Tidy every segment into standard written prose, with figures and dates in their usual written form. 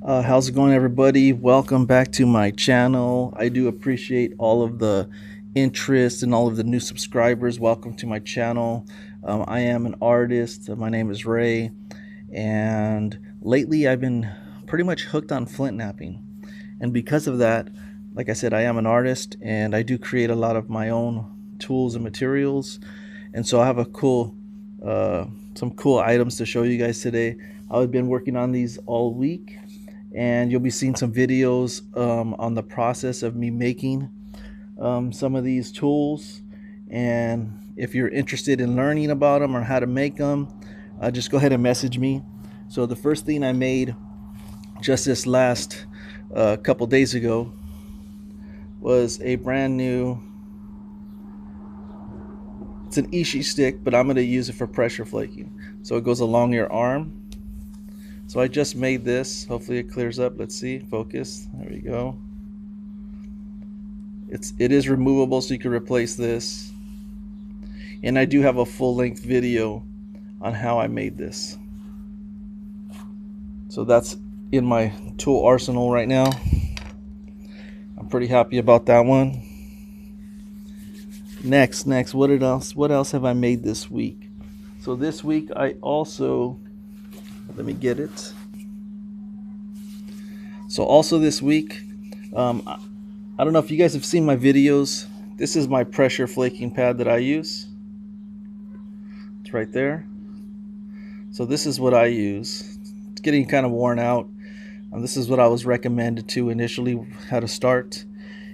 How's it going, everybody? Welcome back to my channel. I do appreciate all of the interest and all of the new subscribers. Welcome to my channel. I am an artist. My name is Ray, and lately I've been pretty much hooked on flint knapping. And because of that, like I said, I am an artist and I do create a lot of my own tools and materials. And so I have some cool items to show you guys today. I've been working on these all week, and you'll be seeing some videos on the process of me making some of these tools. And if you're interested in learning about them or how to make them, just go ahead and message me. So the first thing I made just this last couple days ago was a brand new, it's an ishi stick, but I'm going to use it for pressure flaking. So it goes along your arm. So I just made this. Hopefully it clears up. Let's see. Focus. There we go. It is removable, so you can replace this. And I do have a full-length video on how I made this. So that's in my tool arsenal right now. I'm pretty happy about that one. Next, what else have I made this week? So this week I also, let me get it. So also this week, I don't know if you guys have seen my videos. This is my pressure flaking pad that I use. It's right there. So this is what I use. It's getting kind of worn out. This is what I was recommended to initially, how to start.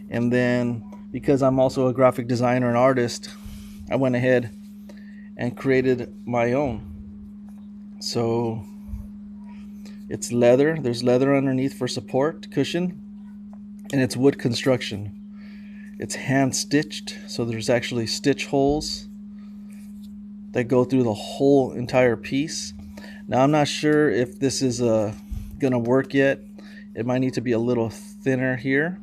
And then because I'm also a graphic designer and artist, I went ahead and created my own. So it's leather. There's leather underneath for support, cushion, and it's wood construction. It's hand stitched, so there's actually stitch holes that go through the whole entire piece. Now I'm not sure if this is gonna work yet. It might need to be a little thinner here,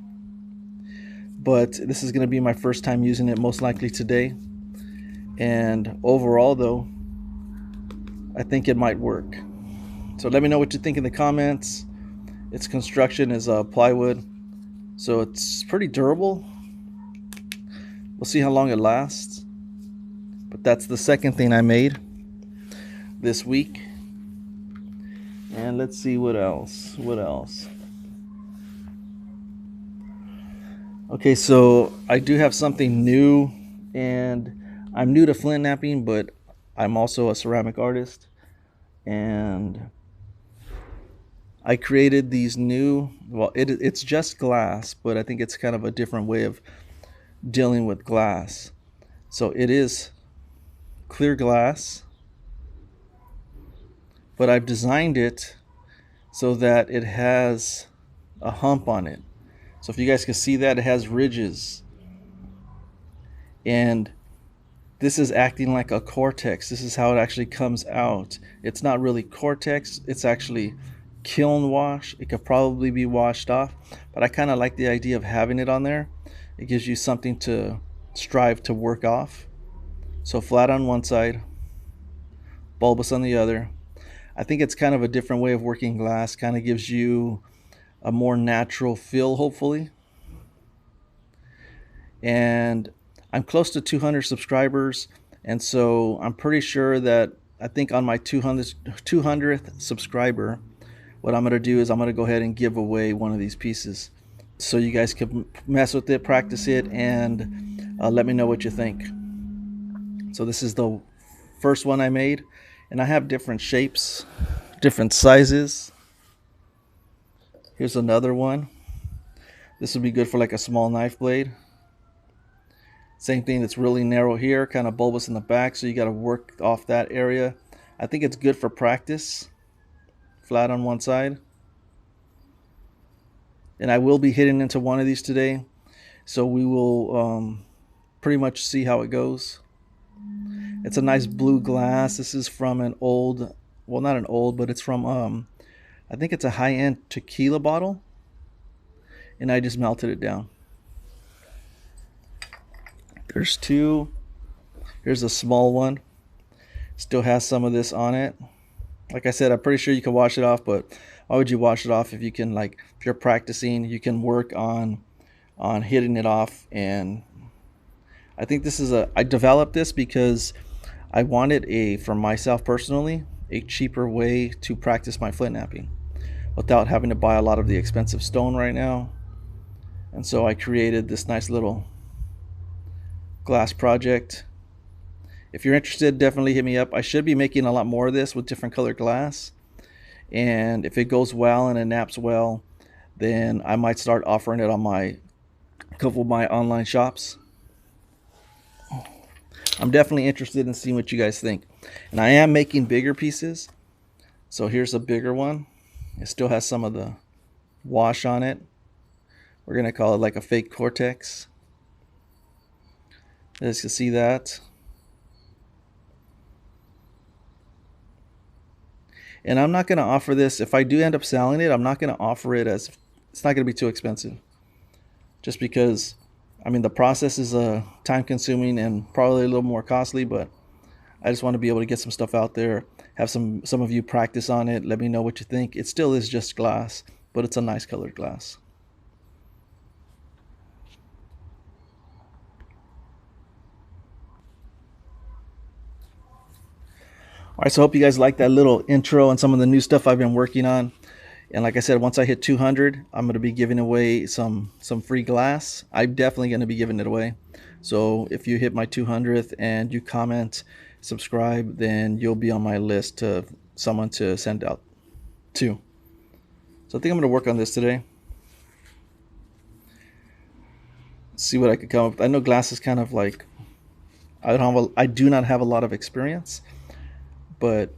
but this is gonna be my first time using it, most likely today. And overall though, I think it might work. So let me know what you think in the comments. Its construction is plywood, so it's pretty durable. We'll see how long it lasts. But that's the second thing I made this week. And let's see what else. Okay, so I do have something new, and I'm new to flint knapping, but I'm also a ceramic artist. And I created these new, well, it's just glass, but I think it's kind of a different way of dealing with glass. So it is clear glass, but I've designed it so that it has a hump on it. So if you guys can see that, it has ridges. And this is acting like a cortex. This is how it actually comes out. It's not really cortex, it's actually kiln wash. It could probably be washed off, but I kind of like the idea of having it on there. It gives you something to strive to work off. So flat on one side, bulbous on the other. I think it's kind of a different way of working glass. Kind of gives you a more natural feel, hopefully. And I'm close to 200 subscribers, and so I'm pretty sure that I think on my 200th subscriber, what I'm going to do is I'm going to go ahead and give away one of these pieces so you guys can mess with it, practice it, and let me know what you think. So this is the first one I made, and I have different shapes, different sizes. Here's another one. This would be good for like a small knife blade. Same thing, it's really narrow here, kind of bulbous in the back, so you got to work off that area. I think it's good for practice. Flat on one side. And I will be hitting into one of these today, so we will pretty much see how it goes. It's a nice blue glass. This is from an old, well, not an old, but it's from I think it's a high-end tequila bottle, and I just melted it down. There's two. Here's a small one. Still has some of this on it. Like I said, I'm pretty sure you can wash it off, but why would you wash it off if you can, like, if you're practicing, you can work on hitting it off. And I think this is I developed this because I wanted for myself personally, a cheaper way to practice my flint knapping without having to buy a lot of the expensive stone right now. And so I created this nice little glass project. If you're interested, definitely hit me up. I should be making a lot more of this with different colored glass. And if it goes well and it naps well, then I might start offering it on a couple of my online shops. I'm definitely interested in seeing what you guys think. And I am making bigger pieces. So here's a bigger one. It still has some of the wash on it. We're going to call it like a fake cortex. As you can see that. And I'm not going to offer this. If I do end up selling it, I'm not going to offer it as, it's not going to be too expensive. Just because, I mean, the process is time consuming and probably a little more costly, but I just want to be able to get some stuff out there, have some of you practice on it. Let me know what you think. It still is just glass, but it's a nice colored glass. All right, so I hope you guys like that little intro and some of the new stuff I've been working on. And like I said, once I hit 200, I'm going to be giving away some free glass. I'm definitely going to be giving it away. So if you hit my 200th and you comment, subscribe, then you'll be on my list of someone to send out to. So I think I'm going to work on this today. See what I could come up with. I know glass is kind of like, I do not have a lot of experience, but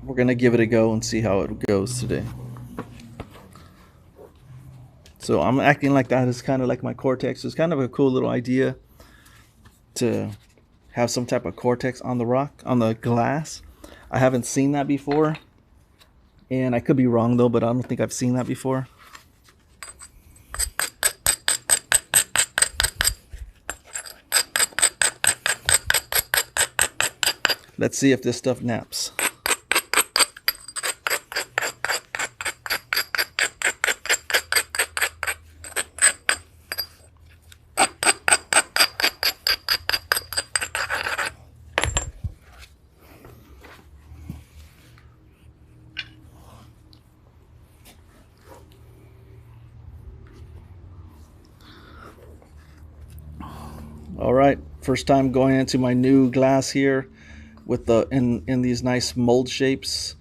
we're going to give it a go and see how it goes today. So I'm acting like that is kind of like my cortex. It's kind of a cool little idea to have some type of cortex on the rock, on the glass. I haven't seen that before. And I could be wrong though, but I don't think I've seen that before. Let's see if this stuff naps. All right, first time going into my new glass here with the in these nice mold shapes,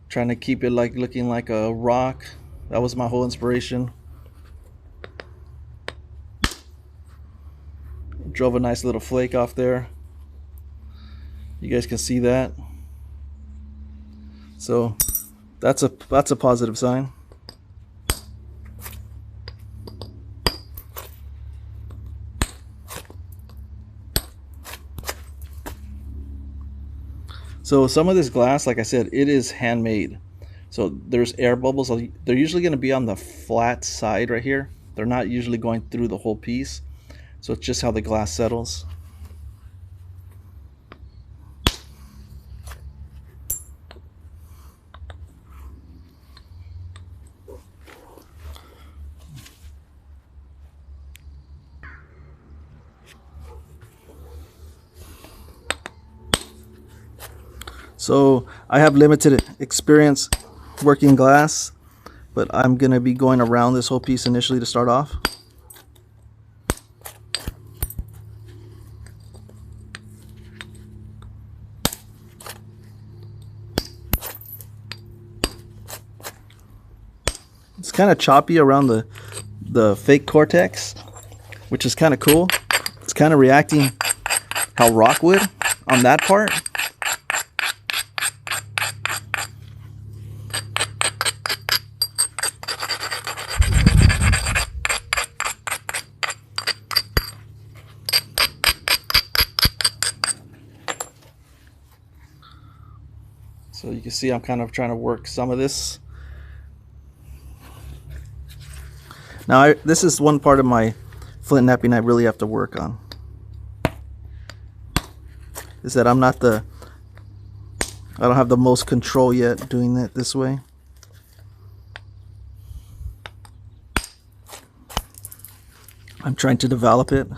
trying to keep it like looking like a rock. That was my whole inspiration. Drove a nice little flake off there. You guys can see that. So that's a positive sign. So some of this glass, like I said, it is handmade. So there's air bubbles. They're usually going to be on the flat side right here. They're not usually going through the whole piece. So it's just how the glass settles. So I have limited experience working glass, but I'm going to be going around this whole piece initially to start off. It's kind of choppy around the fake cortex, which is kind of cool. It's kind of reacting how rock would on that part. So you can see I'm kind of trying to work some of this. Now this is one part of my flint knapping I really have to work on. Is that I don't have the most control yet doing it this way. I'm trying to develop it.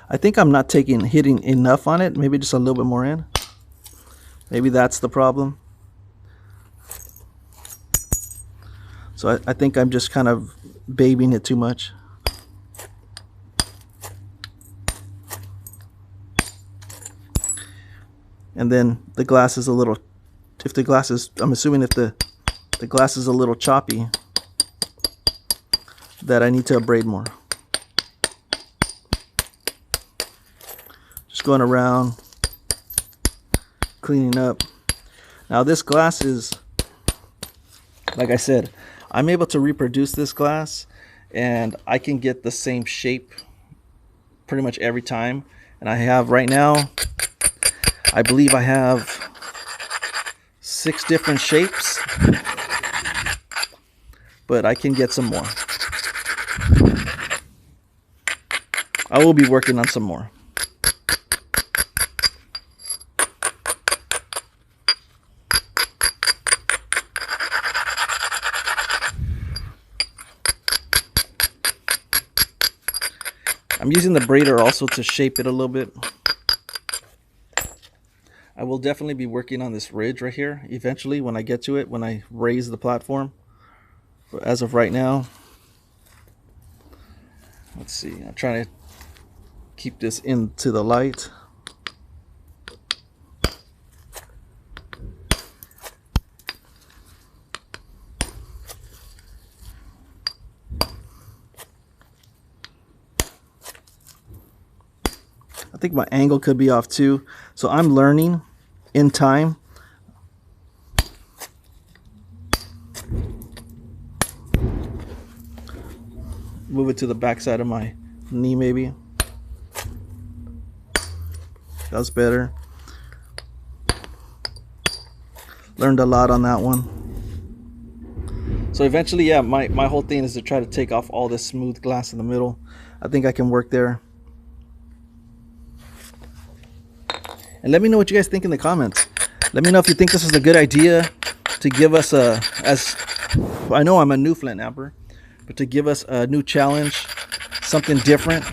I think I'm not hitting enough on it. Maybe just a little bit more in. Maybe that's the problem. So I think I'm just kind of babying it too much. And then the glass is a little, if the glass is, I'm assuming if the glass is a little choppy, that I need to abrade more. Just going around, cleaning up. Now this glass is, like I said, I'm able to reproduce this glass and I can get the same shape pretty much every time. And I have right now, I believe I have 6 different shapes, but I can get some more. I will be working on some more. I'm using the braider also to shape it a little bit. I will definitely be working on this ridge right here eventually when I get to it, when I raise the platform. But as of right now, let's see, I'm trying to keep this into the light. I think my angle could be off too, so I'm learning in time. Move it to the back side of my knee maybe. That's better. Learned a lot on that one. So eventually, yeah, my whole thing is to try to take off all this smooth glass in the middle. I think I can work there. And let me know what you guys think in the comments. Let me know if you think this is a good idea to give us a, as I know I'm a new flint napper, but to give us a new challenge, something different.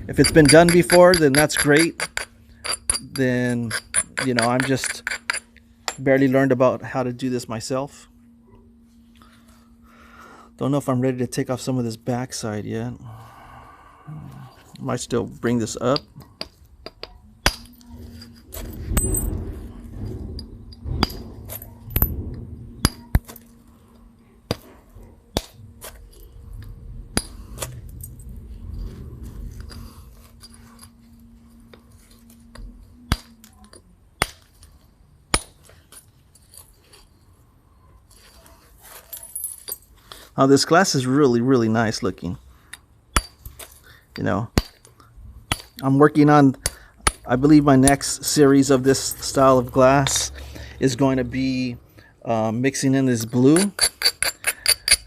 If it's been done before, then that's great. Then, you know, I'm just barely learned about how to do this myself. Don't know if I'm ready to take off some of this backside yet. Might still bring this up. Now this glass is really, really nice looking. You know, I'm working on, I believe my next series of this style of glass is going to be mixing in this blue.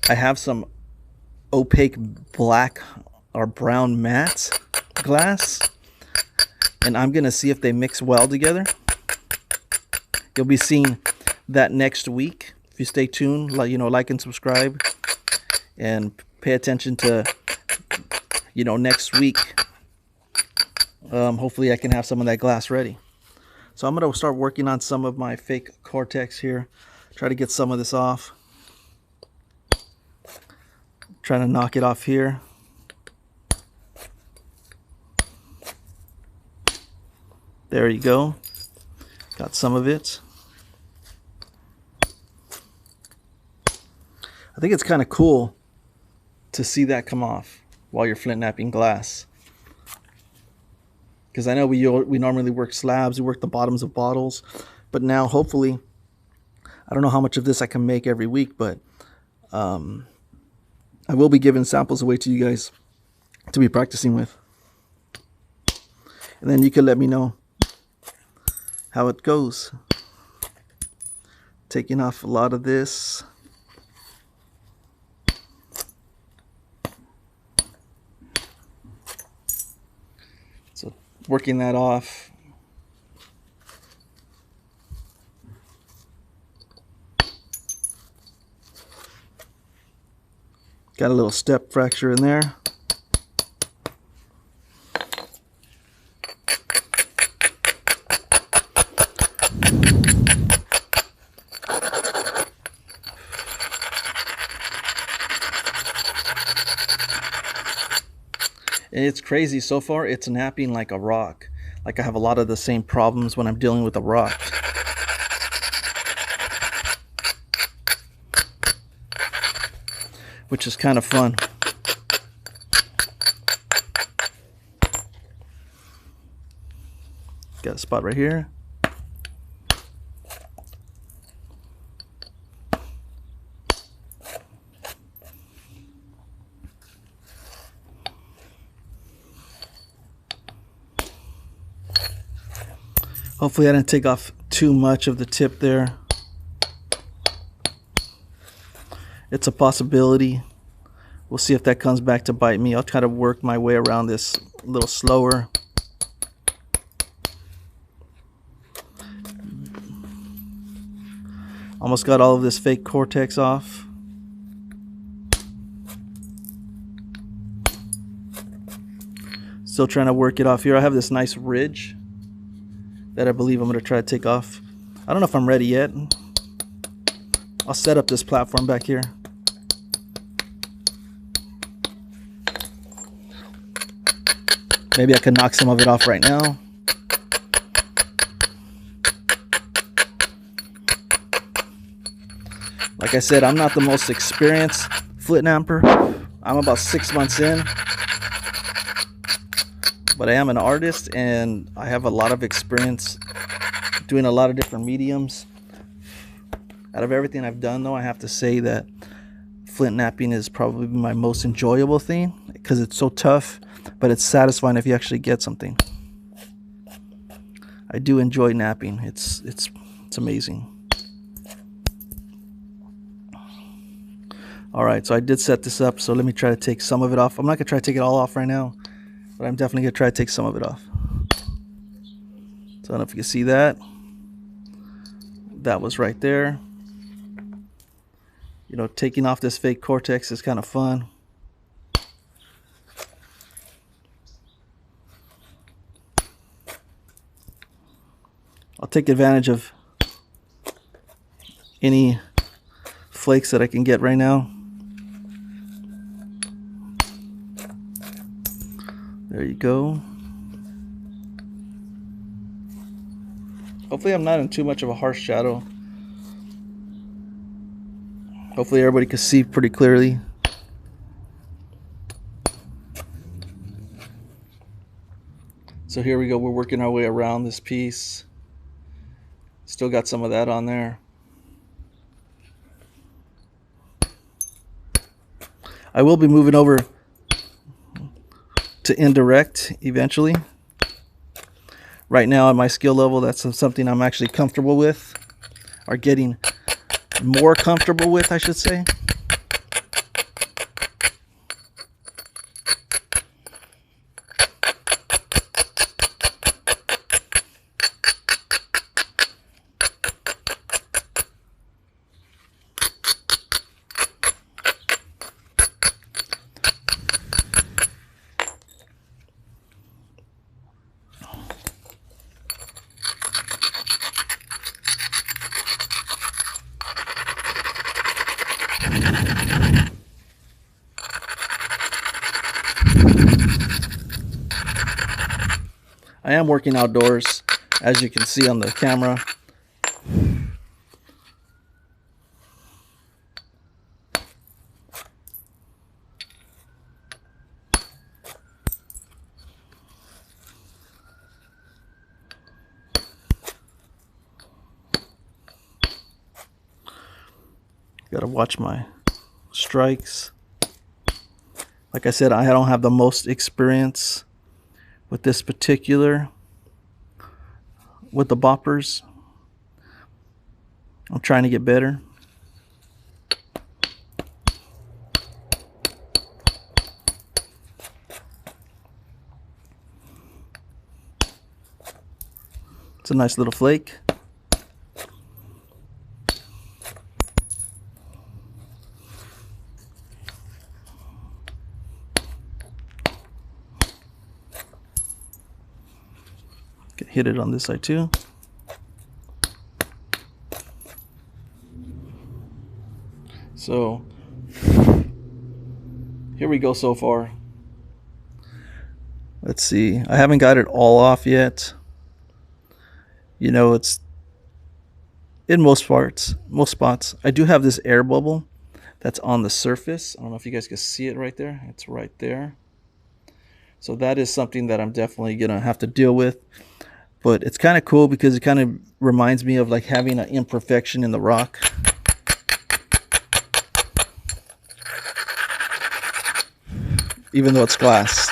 I have some opaque black or brown matte glass, and I'm gonna see if they mix well together. You'll be seeing that next week. If you stay tuned, like and subscribe, and pay attention to, next week. Hopefully I can have some of that glass ready. So I'm going to start working on some of my fake cortex here. Try to get some of this off. Trying to knock it off here. There you go. Got some of it. I think it's kind of cool to see that come off while you're flint knapping glass. Because I know we normally work slabs, we work the bottoms of bottles, but now hopefully, I don't know how much of this I can make every week, but I will be giving samples away to you guys to be practicing with. And then you can let me know how it goes. Taking off a lot of this. So working that off. Got a little step fracture in there. It's crazy. So far, it's knapping like a rock. Like I have a lot of the same problems when I'm dealing with a rock. Which is kind of fun. Got a spot right here. Hopefully I didn't take off too much of the tip there. It's a possibility. We'll see if that comes back to bite me. I'll try to work my way around this a little slower. Almost got all of this fake cortex off. Still trying to work it off here. I have this nice ridge that I believe I'm going to try to take off. I don't know if I'm ready yet. I'll set up this platform back here. Maybe I can knock some of it off right now. Like I said, I'm not the most experienced flint knapper. I'm about 6 months in. But I am an artist and I have a lot of experience doing a lot of different mediums. Out of everything I've done though, I have to say that flint knapping is probably my most enjoyable thing because it's so tough, but it's satisfying if you actually get something. I do enjoy knapping. It's amazing. Alright, so I did set this up, so let me try to take some of it off. I'm not going to try to take it all off right now, but I'm definitely going to try to take some of it off. So I don't know if you can see that. That was right there. You know, taking off this fake cortex is kind of fun. I'll take advantage of any flakes that I can get right now. There you go. Hopefully I'm not in too much of a harsh shadow. Hopefully everybody can see pretty clearly. So here we go. We're working our way around this piece. Still got some of that on there. I will be moving over to indirect eventually. Right now at my skill level, that's something I'm actually comfortable with, or getting more comfortable with, I should say. I am working outdoors, as you can see on the camera. Gotta watch my strikes. Like I said, I don't have the most experience with this particular, with the boppers. I'm trying to get better. It's a nice little flake. Can hit it on this side too. So here we go so far. Let's see. I haven't got it all off yet. You know, it's in most spots. I do have this air bubble that's on the surface. I don't know if you guys can see it right there. It's right there. So that is something that I'm definitely gonna have to deal with. But it's kind of cool because it kind of reminds me of like having an imperfection in the rock. Even though it's glass.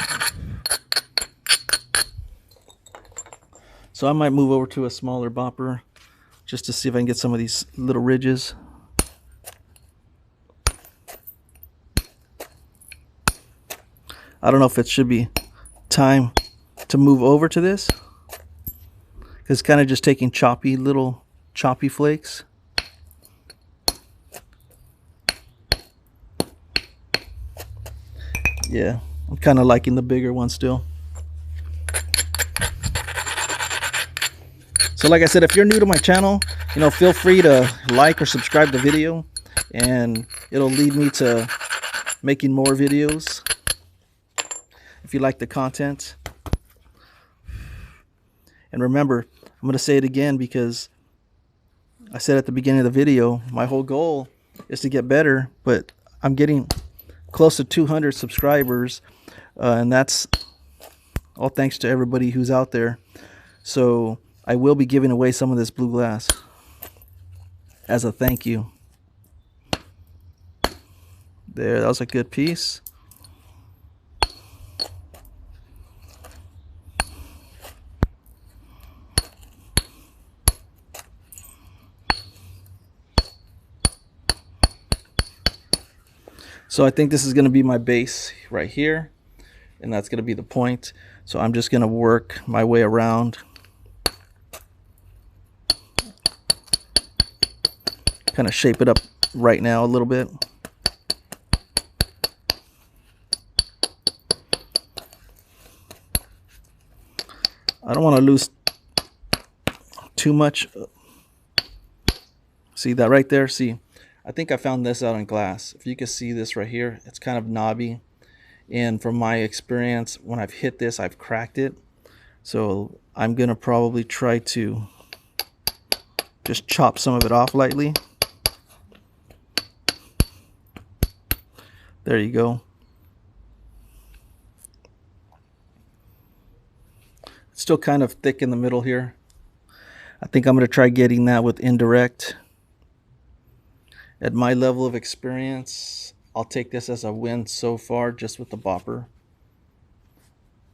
So I might move over to a smaller bopper just to see if I can get some of these little ridges. I don't know if it should be time to move over to this, because it's kind of just taking little choppy flakes. Yeah, I'm kind of liking the bigger one still. So like I said, if you're new to my channel, you know, feel free to like or subscribe the video, and it'll lead me to making more videos if you like the content. And remember, I'm going to say it again because I said at the beginning of the video, my whole goal is to get better, but I'm getting close to 200 subscribers, and that's all thanks to everybody who's out there. So I will be giving away some of this blue glass as a thank you. There, that was a good piece. So I think this is going to be my base right here, and that's going to be the point. So I'm just going to work my way around. Kind of shape it up right now a little bit. I don't want to lose too much. See that right there? See, I think I found this out in glass. If you can see this right here, it's kind of knobby. And from my experience, when I've hit this, I've cracked it. So I'm going to probably try to just chop some of it off lightly. There you go. It's still kind of thick in the middle here. I think I'm going to try getting that with indirect. At my level of experience, I'll take this as a win so far just with the bopper.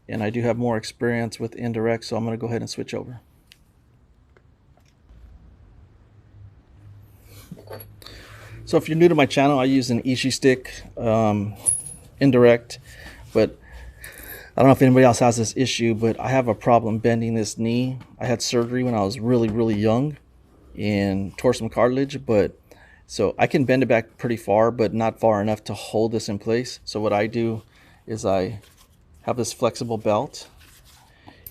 And I do have more experience with indirect, so I'm going to go ahead and switch over. So if you're new to my channel, I use an Ishi stick, indirect, but I don't know if anybody else has this issue, but I have a problem bending this knee. I had surgery when I was really young and tore some cartilage, but so I can bend it back pretty far, but not far enough to hold this in place. So what I do is I have this flexible belt,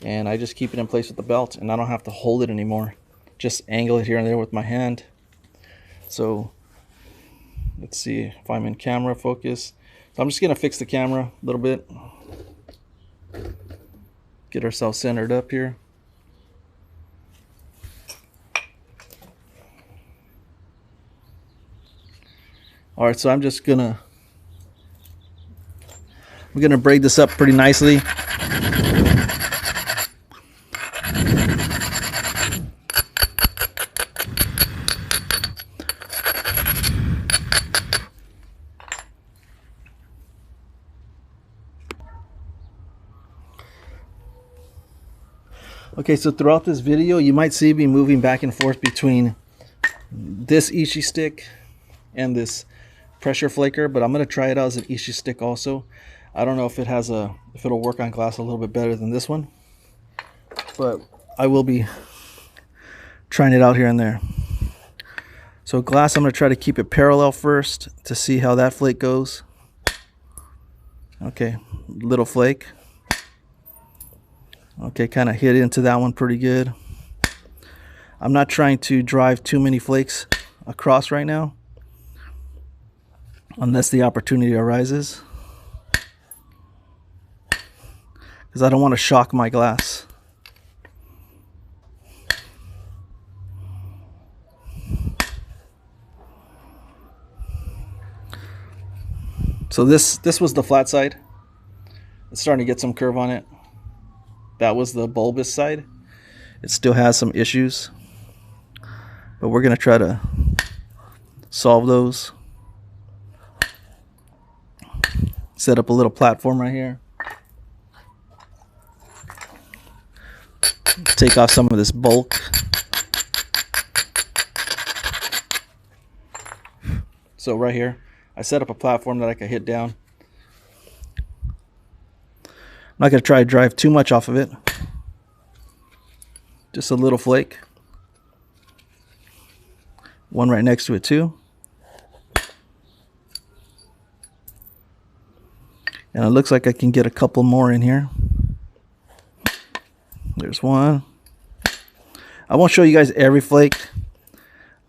and I just keep it in place with the belt, and I don't have to hold it anymore. Just angle it here and there with my hand. So let's see if I'm in camera focus. So I'm just going to fix the camera a little bit. Get ourselves centered up here. All right, so I'm gonna braid this up pretty nicely. Okay, so throughout this video, you might see me moving back and forth between this Ishi stick and this pressure flaker, but I'm going to try it out as an Ishi stick also. I don't know if it'll work on glass a little bit better than this one, but I will be trying it out here and there. So glass, I'm going to try to keep it parallel first to see how that flake goes. Okay, little flake. Okay, kind of hit into that one pretty good. I'm not trying to drive too many flakes across right now, unless the opportunity arises, because I don't want to shock my glass. So this was the flat side. It's starting to get some curve on it. That was the bulbous side. It still has some issues, but we're going to try to solve those. Set up a little platform right here. Take off some of this bulk. So right here, I set up a platform that I can hit down. I'm not going to try to drive too much off of it. Just a little flake. One right next to it too. And it looks like I can get a couple more in here. There's one. I won't show you guys every flake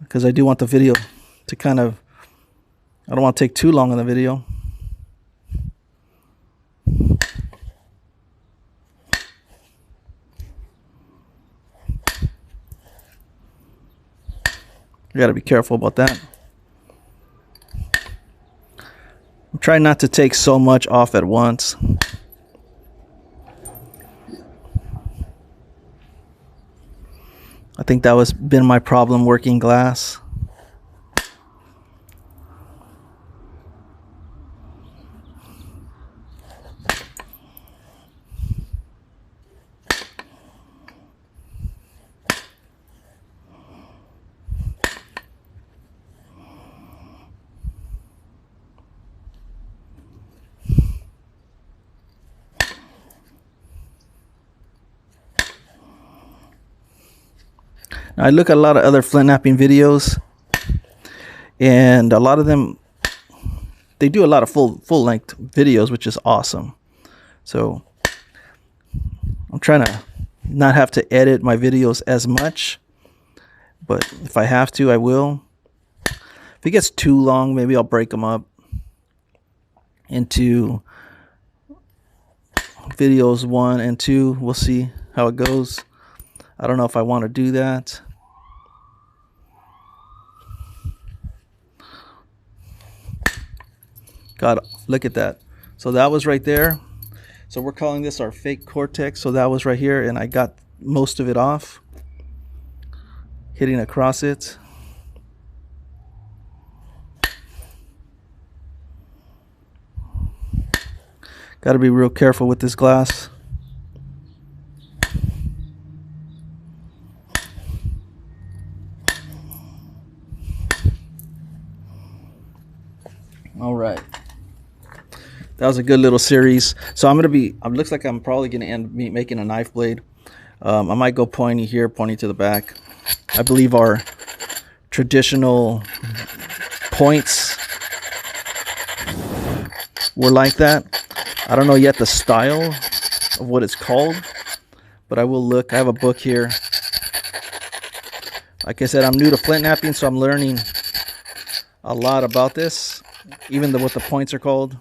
because I do want the video to kind of, I don't want to take too long in the video. You got to be careful about that. I'm trying not to take so much off at once. I think that was been my problem working glass. Now, I look at a lot of other flint knapping videos, and a lot of them, they do a lot of full length videos, which is awesome. So I'm trying to not have to edit my videos as much, but if I have to, I will. If it gets too long, maybe I'll break them up into videos 1 and 2. We'll see how it goes. I don't know if I want to do that. God, look at that. So that was right there. So we're calling this our fake cortex. So that was right here, and I got most of it off, hitting across it. Got to be real careful with this glass. All right. That was a good little series. So I'm going to be, it looks like I'm probably going to end making a knife blade. I might go pointy here, pointy to the back. I believe our traditional points were like that. I don't know yet the style of what it's called, but I will look. I have a book here. Like I said, I'm new to flint knapping, so I'm learning a lot about this, even what the points are called.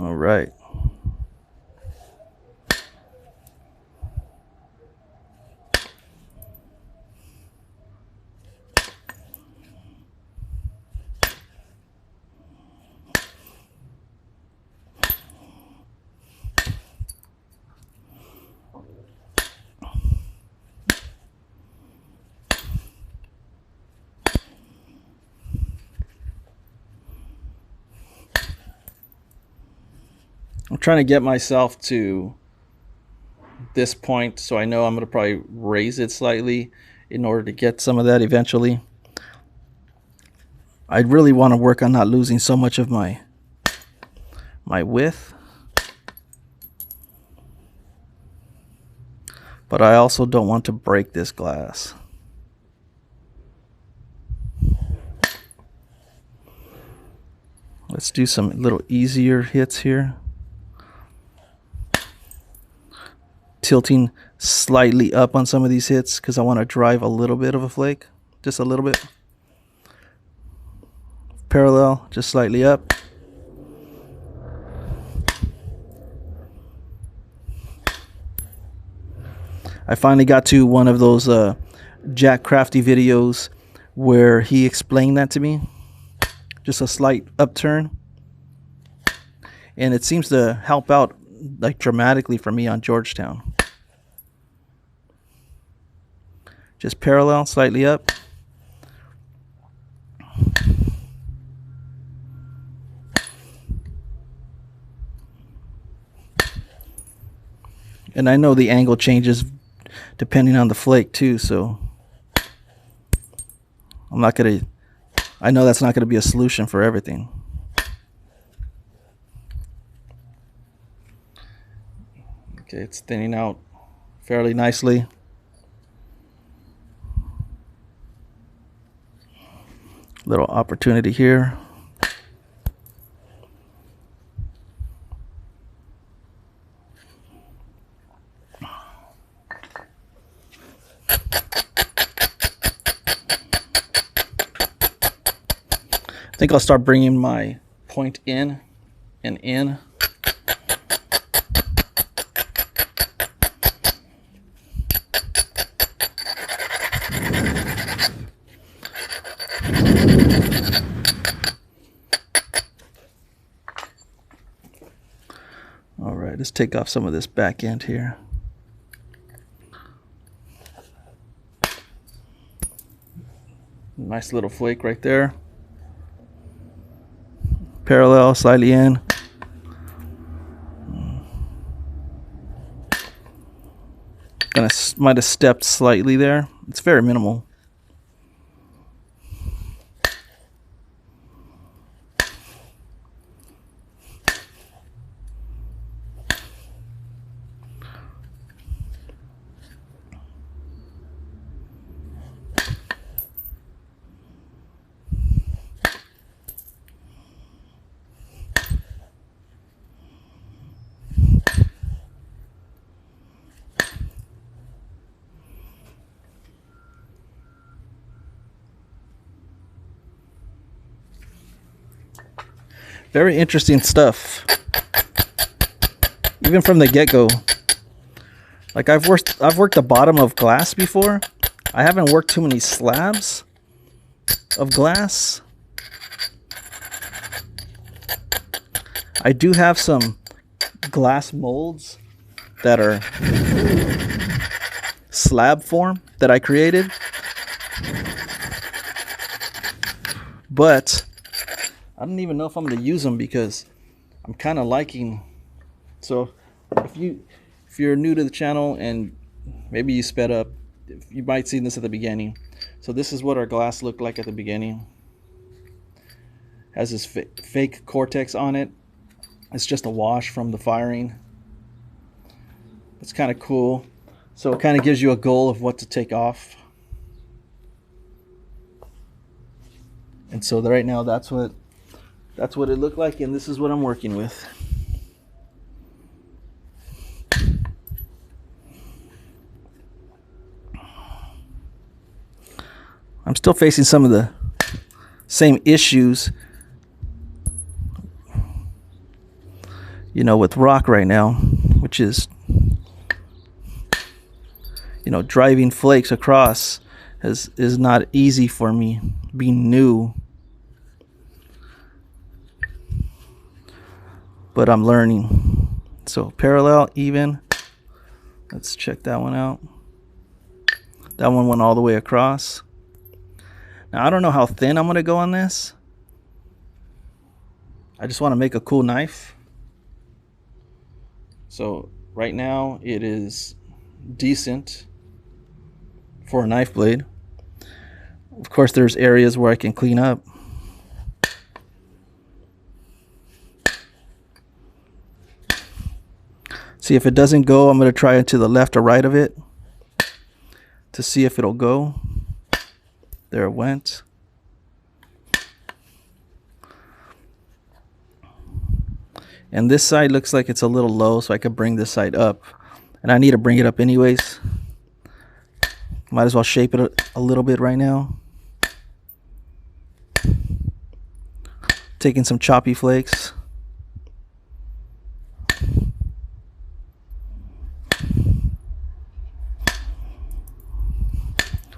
All right. trying to get myself to this point, so I know I'm going to probably raise it slightly in order to get some of that eventually. I really want to work on not losing so much of my width, but I also don't want to break this glass. Let's do some little easier hits here. Tilting slightly up on some of these hits because I want to drive a little bit of a flake, just a little bit. Parallel, just slightly up. I finally got to one of those Jack Crafty videos where he explained that to me. Just a slight upturn. And it seems to help out like dramatically for me on Georgetown. Just parallel, slightly up. And I know the angle changes depending on the flake too, so I know that's not gonna be a solution for everything. Okay, it's thinning out fairly nicely. Little opportunity here. I think I'll start bringing my point in and in. All right, let's take off some of this back end here. Nice little flake right there. Parallel, slightly in. Might have stepped slightly there. It's very minimal. Very interesting stuff. Even from the get-go. Like I've worked the bottom of glass before. I haven't worked too many slabs of glass. I do have some glass molds that are slab form that I created. But I don't even know if I'm going to use them because I'm kind of liking. So if you're new to the channel and maybe you sped up, you might see this at the beginning. So this is what our glass looked like at the beginning. Has this fake cortex on it. It's just a wash from the firing. It's kind of cool. So it kind of gives you a goal of what to take off. And so right now that's what it looked like, and this is what I'm working with. I'm still facing some of the same issues, you know, with rock right now, which is, you know, driving flakes across is not easy for me, being new. But I'm learning. So parallel, even. Let's check that one out. That one went all the way across. Now I don't know how thin I'm gonna go on this. I just want to make a cool knife. So right now it is decent for a knife blade. Of course, there's areas where I can clean up. See, if it doesn't go, I'm going to try it to the left or right of it to see if it'll go. There it went. And this side looks like it's a little low, so I could bring this side up. And I need to bring it up anyways. Might as well shape it a little bit right now. Taking some choppy flakes.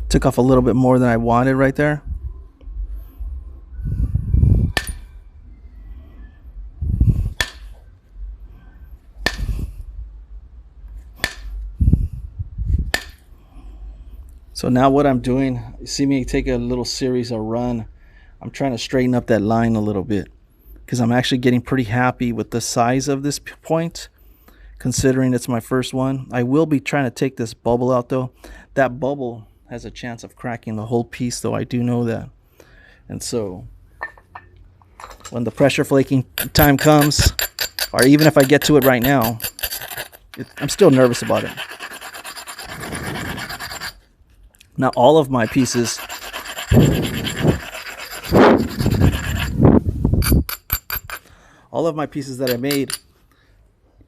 Took off a little bit more than I wanted right there. So now what I'm doing, you see me take a little series of run. I'm trying to straighten up that line a little bit because I'm actually getting pretty happy with the size of this point, considering it's my first one. I will be trying to take this bubble out though. That bubble has a chance of cracking the whole piece though, I do know that. And so when the pressure flaking time comes, or even if I get to it right now, I'm still nervous about it. Now all of my pieces that I made,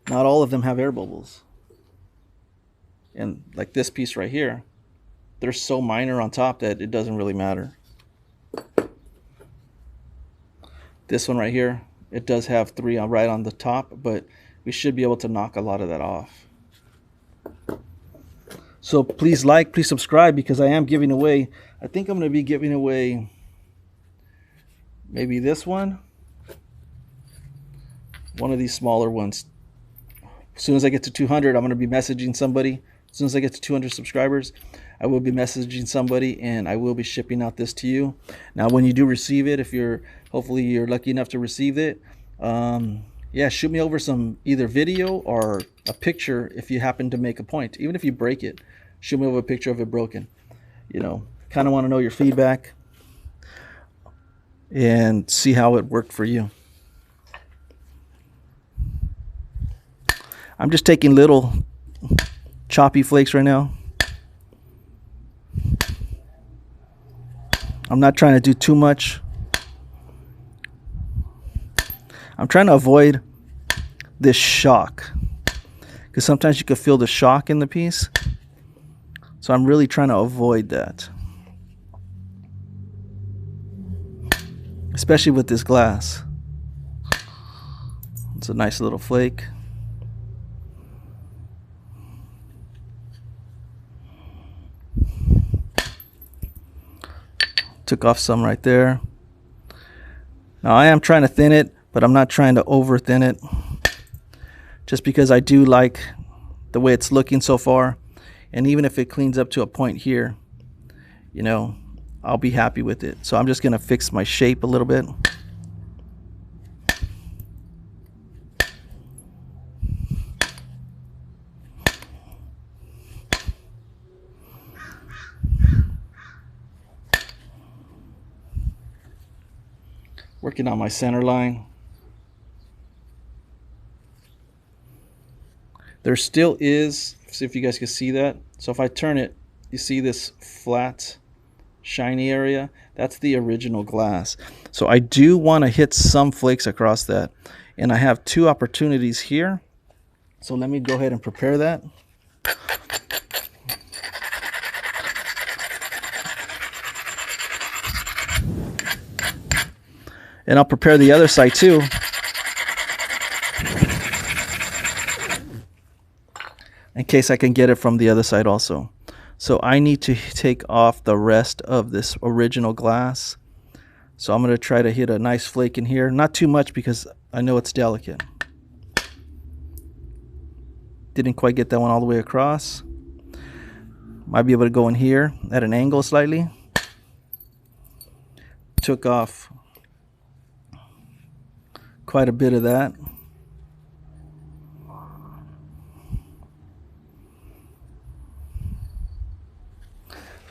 not all of them have air bubbles. And like this piece right here, they're so minor on top that it doesn't really matter. This one right here, it does have 3 right on the top, but we should be able to knock a lot of that off. So please like, please subscribe, because I am giving away, I think I'm going to be giving away maybe this one of these smaller ones. As soon as I get to 200, I'm going to be messaging somebody. As soon as I get to 200 subscribers, I will be messaging somebody and I will be shipping out this to you. Now when you do receive it, if hopefully you're lucky enough to receive it, yeah, shoot me over some either video or a picture if you happen to make a point. Even if you break it, shoot me over a picture of it broken. You know, kind of want to know your feedback and see how it worked for you. I'm just taking little choppy flakes right now. I'm not trying to do too much. I'm trying to avoid this shock, because sometimes you can feel the shock in the piece. So I'm really trying to avoid that, especially with this glass. It's a nice little flake. Took off some right there. Now I am trying to thin it, but I'm not trying to over thin it, just because I do like the way it's looking so far. And even if it cleans up to a point here, you know, I'll be happy with it. So I'm just going to fix my shape a little bit. Working on my center line. There still is, see if you guys can see that. So if I turn it, you see this flat, shiny area? That's the original glass. So I do want to hit some flakes across that. And I have 2 opportunities here. So let me go ahead and prepare that. And I'll prepare the other side too. In case I can get it from the other side also. So I need to take off the rest of this original glass. So I'm going to try to hit a nice flake in here. Not too much because I know it's delicate. Didn't quite get that one all the way across. Might be able to go in here at an angle slightly. Took off quite a bit of that.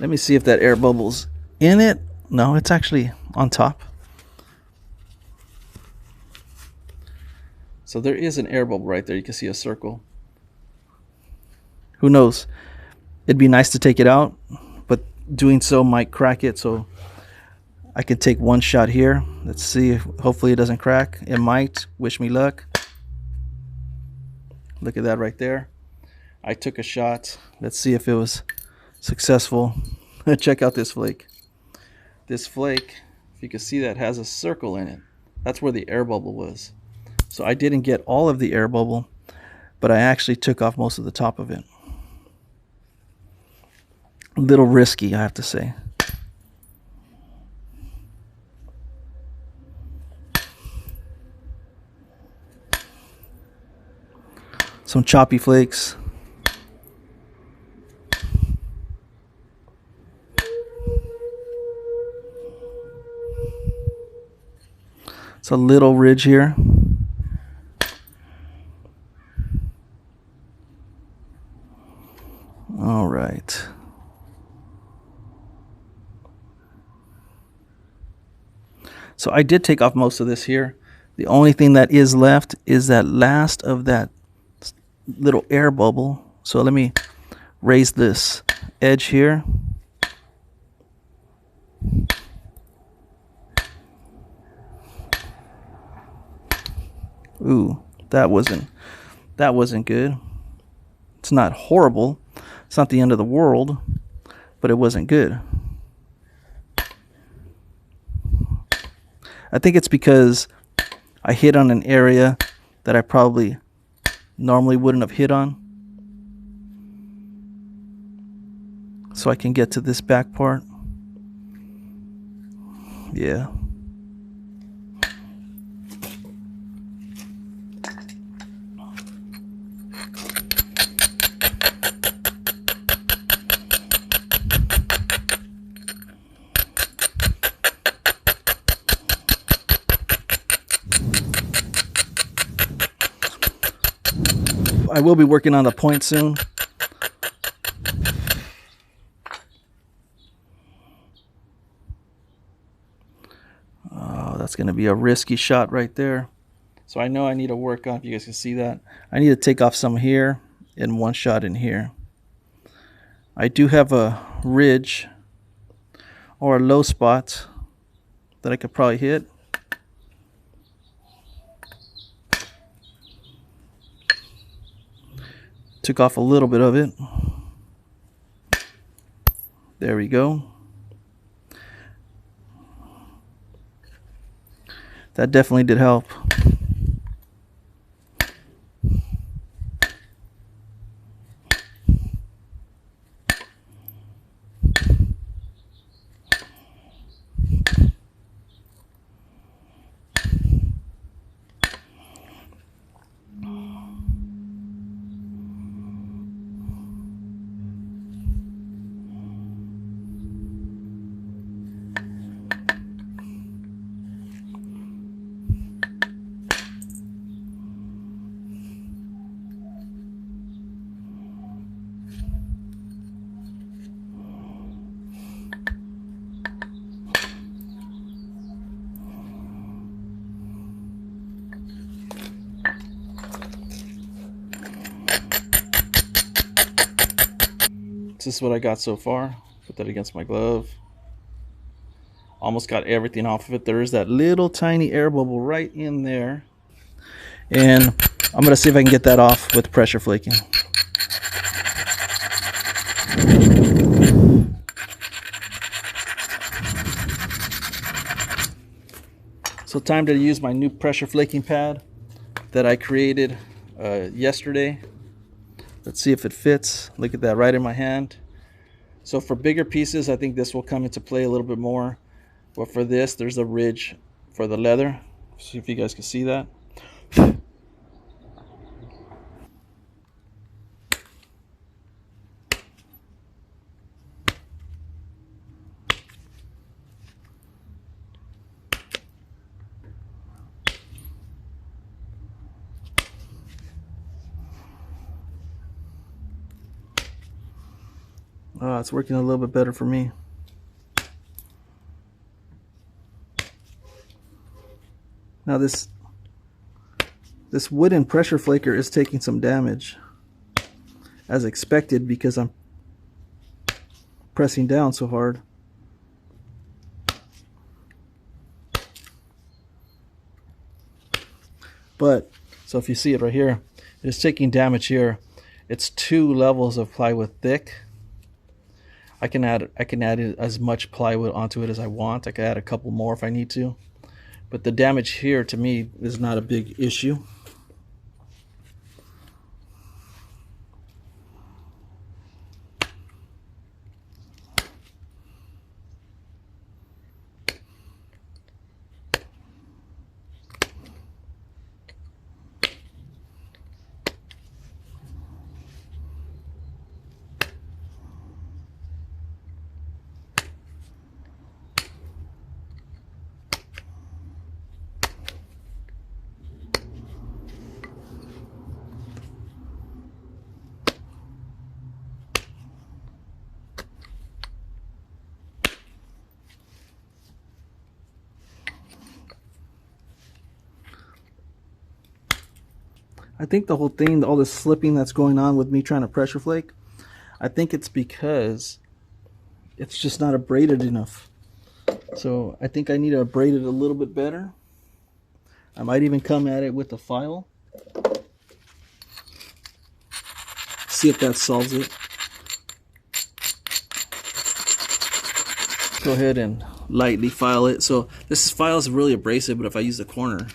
Let me see if that air bubble's in it. No, it's actually on top. So there is an air bubble right there. You can see a circle. Who knows? It'd be nice to take it out, but doing so might crack it. So I can take one shot here. Let's see. Hopefully it doesn't crack. It might. Wish me luck. Look at that right there. I took a shot. Let's see if it was successful. Check out this flake. This flake, if you can see that, has a circle in it. That's where the air bubble was. So I didn't get all of the air bubble, but I actually took off most of the top of it. A little risky, I have to say. Some choppy flakes. It's a little ridge here. All right. So I did take off most of this here. The only thing that is left is that last of that little air bubble. So let me raise this edge here. Ooh, that wasn't good. It's not horrible. It's not the end of the world, but it wasn't good. I think it's because I hit on an area that I probably normally wouldn't have hit on. So I can get to this back part. Yeah. I will be working on the point soon. Oh, that's going to be a risky shot right there. So I know I need to work on, if you guys can see that, I need to take off some here and one shot in here. I do have a ridge or a low spot that I could probably hit. Took off a little bit of it. There we go. That definitely did help. This is what I got so far. Put that against my glove. Almost got everything off of it. There is that little tiny air bubble right in there. And I'm going to see if I can get that off with pressure flaking. So time to use my new pressure flaking pad that I created yesterday. Let's see if it fits. Look at that, right in my hand. So for bigger pieces, I think this will come into play a little bit more. But for this, there's a ridge for the leather. See if you guys can see that. It's working a little bit better for me. Now this wooden pressure flaker is taking some damage, as expected, because I'm pressing down so hard. But so if you see it right here, it's taking damage here. It's 2 levels of plywood thick. I can add as much plywood onto it as I want. I can add a couple more if I need to. But the damage here to me is not a big issue. I think the whole thing, all this slipping that's going on with me trying to pressure flake, I think it's because it's just not abraded enough. So I think I need to abrade it a little bit better. I might even come at it with a file. See if that solves it. Go ahead and lightly file it. So this file is really abrasive, but if I use the corner,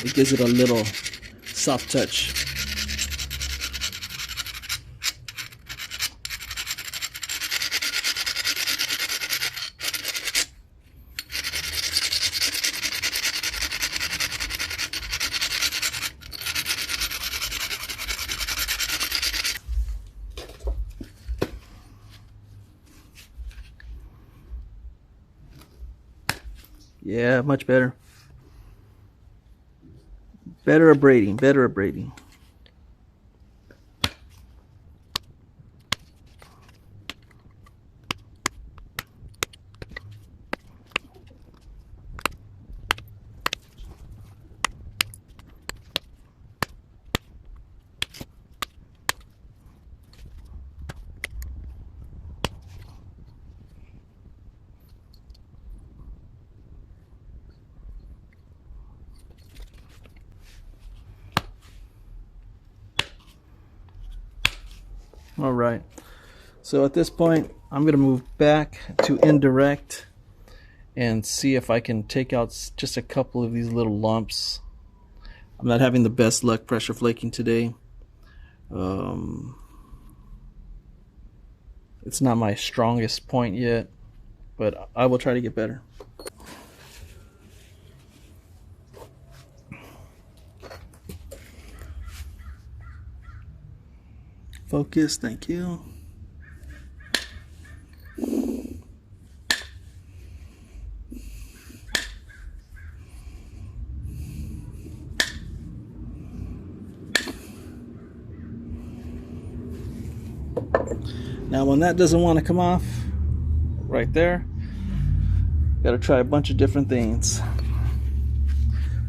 it gives it a little soft touch. Yeah, much better. Better abrading, better abrading. All right, so at this point I'm going to move back to indirect and see if I can take out just a couple of these little lumps. I'm not having the best luck pressure flaking today. It's not my strongest point yet, but I will try to get better. Focus, thank you. Now when that doesn't want to come off, right there, got to try a bunch of different things.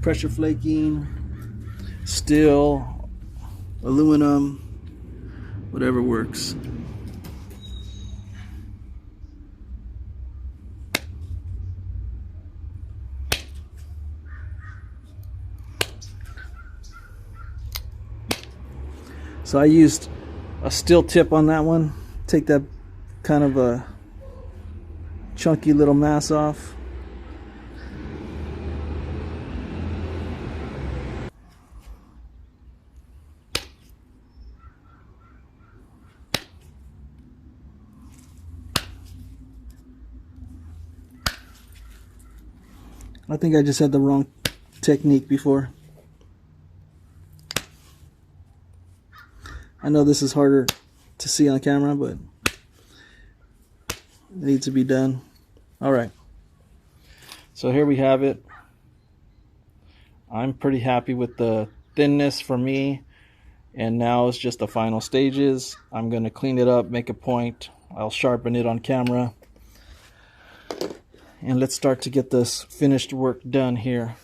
Pressure flaking, steel, aluminum, whatever works. So I used a steel tip on that one. Take that kind of a chunky little mass off. I think I just had the wrong technique before. I know this is harder to see on camera, but it needs to be done. All right. So here we have it. I'm pretty happy with the thinness for me. And now it's just the final stages. I'm going to clean it up, make a point. I'll sharpen it on camera. And let's start to get this finished work done here.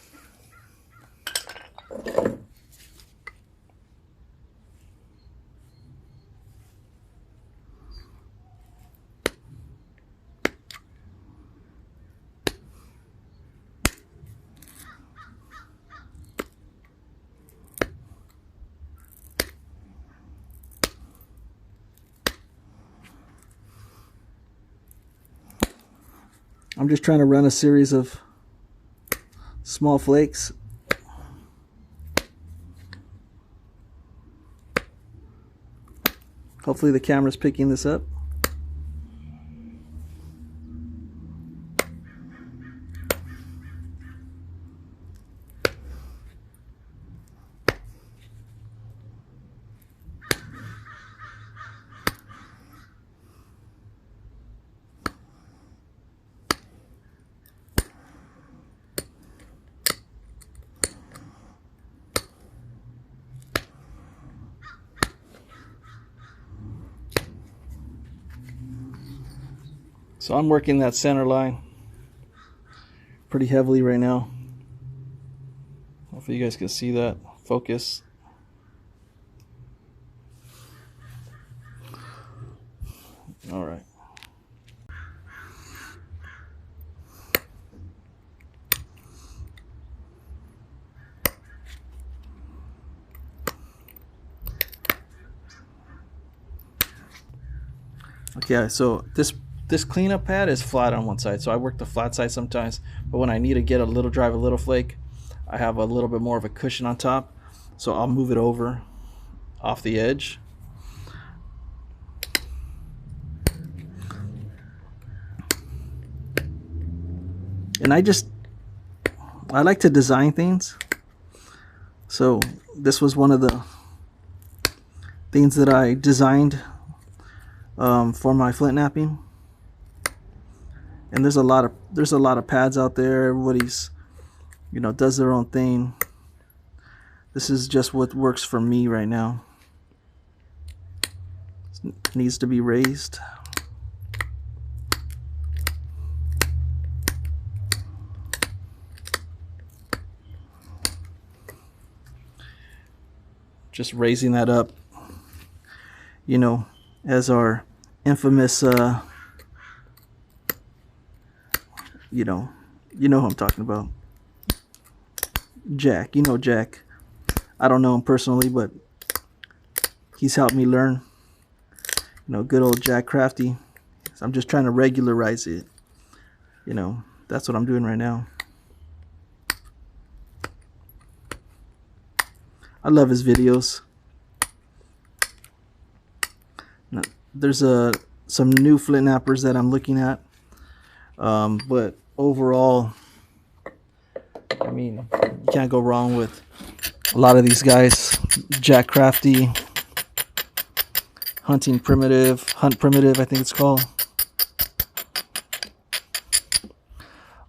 I'm just trying to run a series of small flakes. Hopefully the camera's picking this up. So I'm working that center line pretty heavily right now. Hopefully you guys can see that. Focus. All right. Okay, so this cleanup pad is flat on one side, so I work the flat side sometimes, but when I need to get a little drive, a little flake, I have a little bit more of a cushion on top, so I'll move it over off the edge. And I like to design things, so this was one of the things that I designed for my flint knapping. And there's a lot of pads out there. Everybody's, does their own thing. This is just what works for me right now. It needs to be raised. Just raising that up, as our infamous you know who I'm talking about. Jack, Jack. I don't know him personally, but he's helped me learn. Good old Jack Crafty. So I'm just trying to regularize it. That's what I'm doing right now. I love his videos. Now, there's some new flint knappers that I'm looking at. But overall, I mean, you can't go wrong with a lot of these guys. Jack Crafty, Hunt Primitive, I think it's called.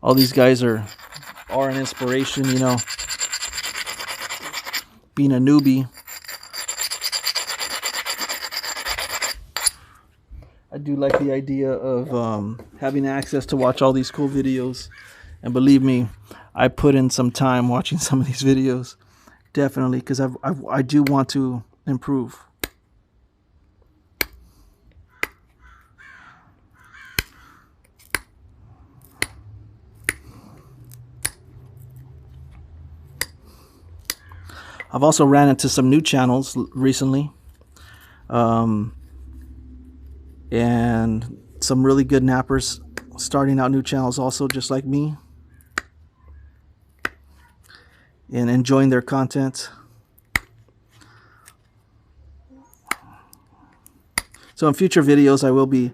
All these guys are an inspiration, being a newbie. I do like the idea of having access to watch all these cool videos, and believe me, I put in some time watching some of these videos, definitely, because I do want to improve. I've also ran into some new channels recently, and some really good knappers starting out new channels also, just like me, and enjoying their content. So in future videos I will be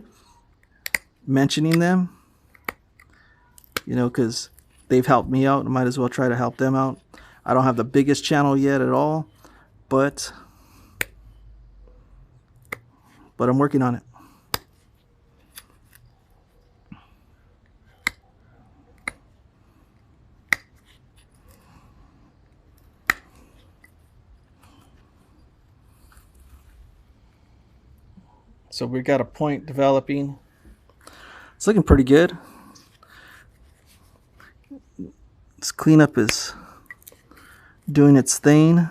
mentioning them, because they've helped me out. I might as well try to help them out. I don't have the biggest channel yet at all, but I'm working on it. So we've got a point developing. It's looking pretty good. This cleanup is doing its thing.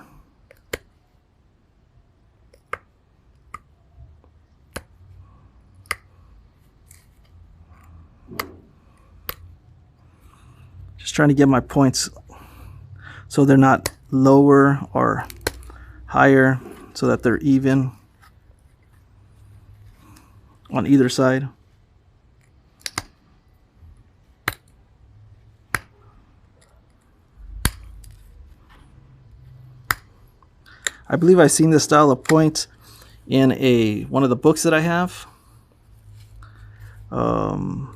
Just trying to get my points so they're not lower or higher, so that they're even on either side. I believe I've seen this style of point in one of the books that I have. And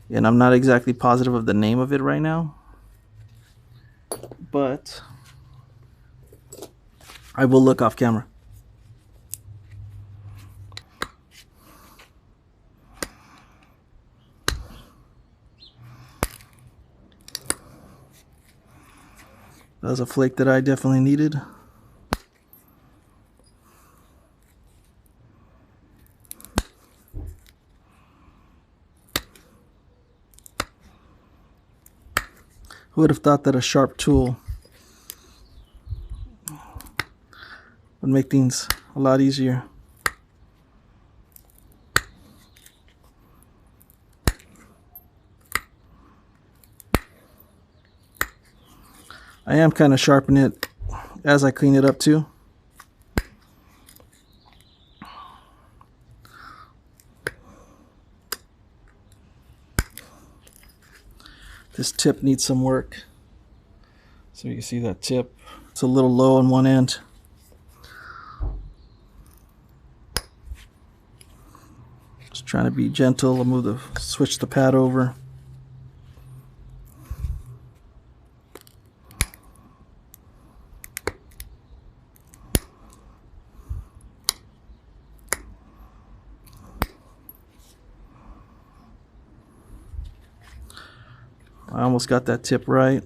I'm not exactly positive of the name of it right now, but I will look off camera. That was a flake that I definitely needed. Who would have thought that a sharp tool would make things a lot easier? I am kind of sharpening it as I clean it up too. This tip needs some work. So you can see that tip. It's a little low on one end. Just trying to be gentle. I'll switch the pad over. I almost got that tip right.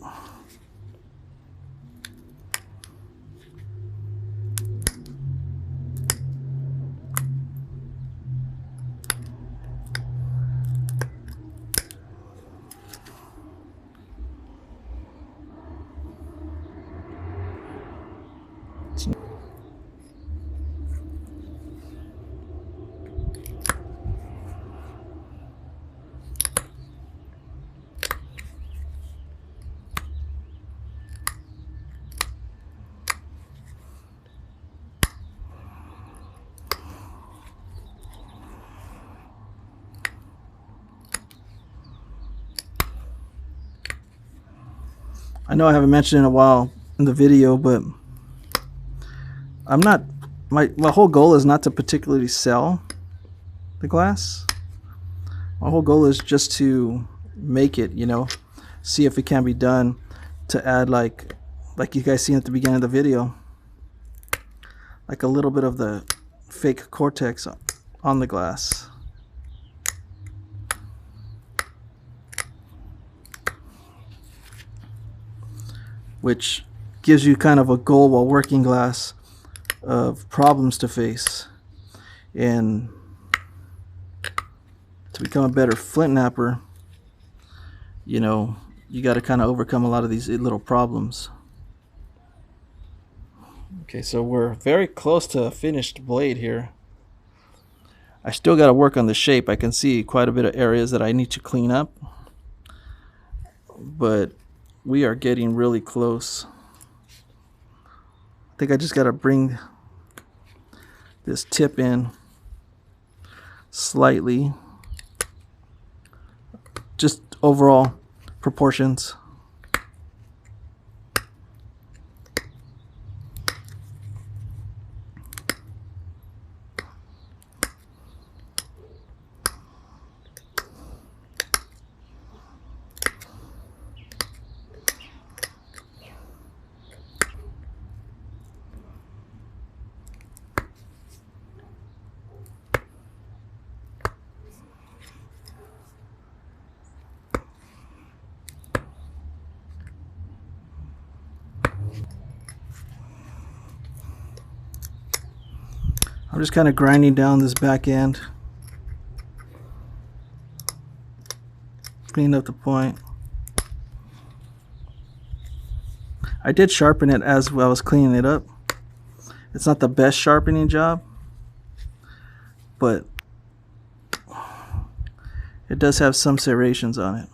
I know I haven't mentioned in a while in the video, but I'm not, my whole goal is not to particularly sell the glass. My whole goal is just to make it, you know, see if it can be done to add like you guys seen at the beginning of the video, like a little bit of the fake cortex on the glass. Which gives you kind of a goal while working glass of problems to face. And to become a better flint napper, you know, you got to kind of overcome a lot of these little problems. Okay, so we're very close to a finished blade here. I still got to work on the shape. I can see quite a bit of areas that I need to clean up, but we are getting really close. I think I just got to bring this tip in slightly, just overall proportions. I'm just kind of grinding down this back end, cleaning up the point. I did sharpen it as I was cleaning it up. It's not the best sharpening job, but it does have some serrations on it.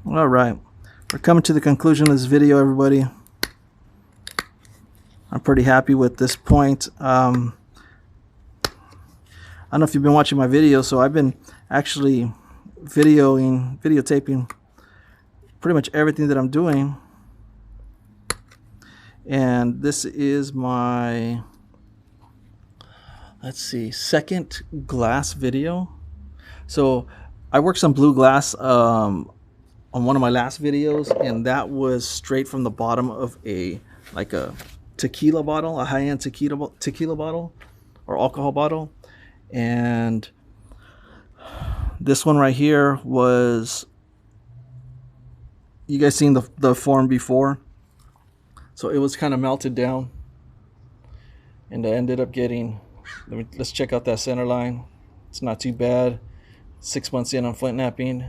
All right, we're coming to the conclusion of this video, everybody. I'm pretty happy with this point. I don't know if you've been watching my videos, so I've been actually videotaping pretty much everything that I'm doing. And this is my, let's see, second glass video. So I worked some blue glass on one of my last videos, and that was straight from the bottom of a tequila bottle, a high-end tequila bottle or alcohol bottle. And this one right here was, you guys seen the form before, so it was kind of melted down, and I ended up getting, let's check out that center line. It's not too bad. 6 months in on flint knapping.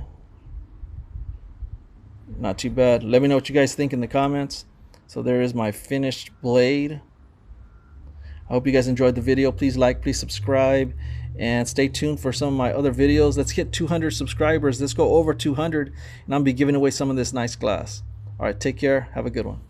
Not too bad. Let me know what you guys think in the comments. So there is my finished blade. I hope you guys enjoyed the video. Please like, please subscribe, and stay tuned for some of my other videos. Let's hit 200 subscribers. Let's go over 200, and I'll be giving away some of this nice glass. All right, take care. Have a good one.